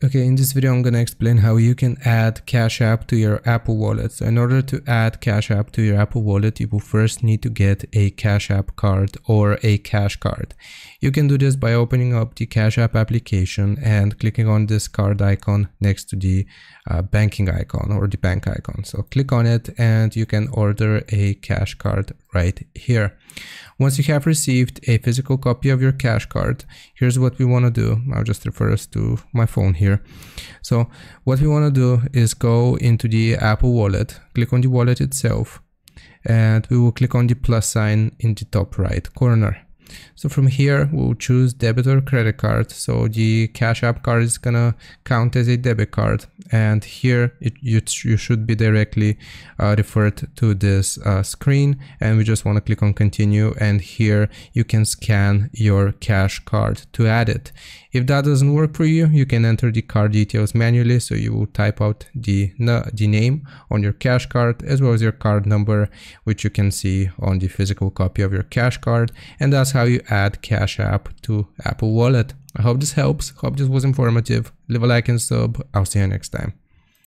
Okay, in this video I'm gonna explain how you can add Cash App to your Apple Wallet. So in order to add Cash App to your Apple Wallet, you will first need to get a Cash App card or a Cash Card. You can do this by opening up the Cash App application and clicking on this card icon next to the banking icon or the bank icon. So click on it and you can order a Cash Card right here. Once you have received a physical copy of your Cash Card, here's what we want to do. I'll just refer us to my phone here. So what we want to do is go into the Apple Wallet, click on the wallet itself, and we will click on the plus sign in the top right corner. So from here, we'll choose debit or credit card. So the Cash App card is gonna count as a debit card. And here you should be directly referred to this screen. And we just wanna click on continue. And here you can scan your Cash Card to add it. If that doesn't work for you, you can enter the card details manually. So you will type out the name on your Cash Card as well as your card number, which you can see on the physical copy of your Cash Card. And that's how you add Cash App to Apple Wallet. I hope this helps. Hope this was informative. Leave a like and sub. I'll see you next time.